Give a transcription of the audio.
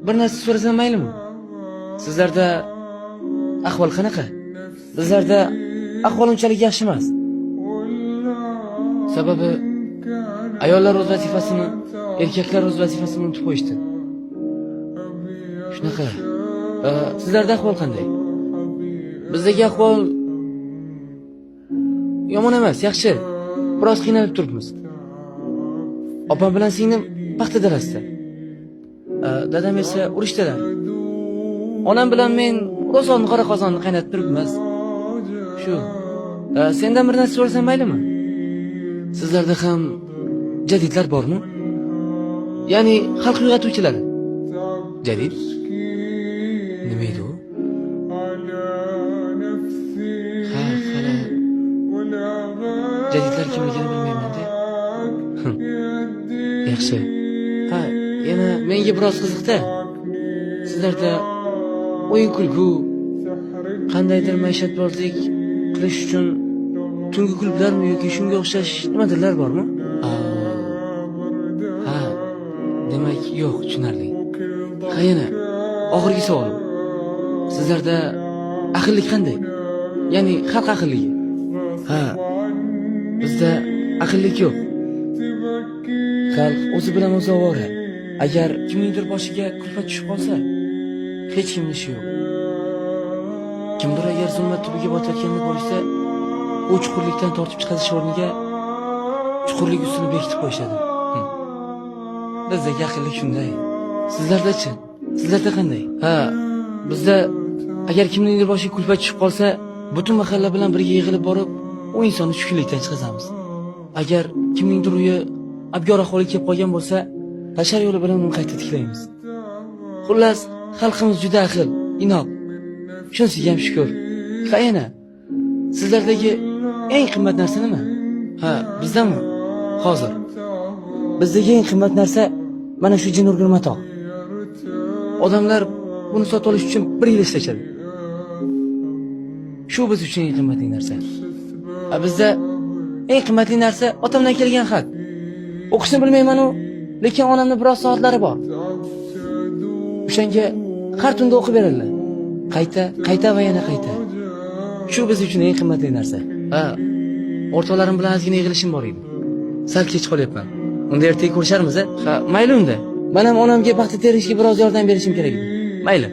Bir narsa so'rasam maylimi? Sizlarda ahvol qanaqa? Bizlarda ahvol unchalik yaxshi emas. Sababi ayollar o'z vazifasini, erkaklar o'z vazifasini unutib qo'yishdi. Shunaqa. Sizlarda ahvol qanday? Bizdagi ahvol yomon emas, yaxshi. Biroz qiynalib turibmiz. Opam bilan singlim paxta dalasida. Dadam esa urushdalar. Onam bilan men ro'zg'orni qora qozonni qaynatib turibmiz. Shu. Sendan bir narsa so'rasam maylimi? Sizlarda ham jadidlar bormi? Ya'ni xalq uyg'otuvchilari. Jadid? Nima edi u? Ha, hali jadidlar kimligini bilmayman-da. Yaxshi. Ha, yana menga biroz qiziqda. Sizlarda o'yin kulgu, qandaydir maishatbozlik qilish uchun tungi klublarmi yoki shunga o'xshash nimadirlar bormi? Ha, demak yo'q, tushunarli. Ha, yana oxirgi savolim. Sizlarda aqllik qanday? Ya'ni xalq aqlligi. Ha, bizda aqllik yo'q. Xalq o'zi bilan o'zi ovora. Agar kimningdir boshiga kulfat tushib qolsa, hech kimning ishi yo'q. Kimdir agar zulmat tubiga botayotganini ko'rsa, u chuqurlikdan tortib chiqarish o'rniga chuqurlik ustini bekitib qo'yishadi. Bizdagi aqllik shunday. Sizlarda-chi? Sizlarda qanday? Ha, bizda agar kimningdir boshiga kulfat tushib qolsa, butun mahalla bilan birga yig'ilib borib, u insonni tushkunlikdan chiqazamiz. Agar kimningdir uyi abgor ahvolga kelib qolgan bo'lsa, bashar yo'li bilan uni qayta tiklaymiz. Xullas, xalqimiz juda ahil, inoq. Shunisiga ham shukr. Ha, yana sizlardagi eng qimmat narsa nima? Ha, bizdami? Hozir. Bizdagi eng qimmat narsa mana shu jin urgan mato. Odamlar buni sotib olish uchun 1 yil ishlashadi. Shu biz uchun eng qimmatli narsa. Bizda eng qimmatli narsa otamdan kelgan xat. O'qishni bilmayman-u, lekin onamning biroz soatlari bor. O'shanga har tunda o'qib beradilar. Qayta va yana qayta. Shu biz uchun eng qimmatli narsa. Ha, o'rtoqlarim bilan ozgina yig'ilishim bor edi. Sal kech qolyapman. Unda ertaga ko'risharmiz-a? Ha, mayli unda. Men ham onamga paxta terishga biroz yordam berishim kerak edi. Mayli.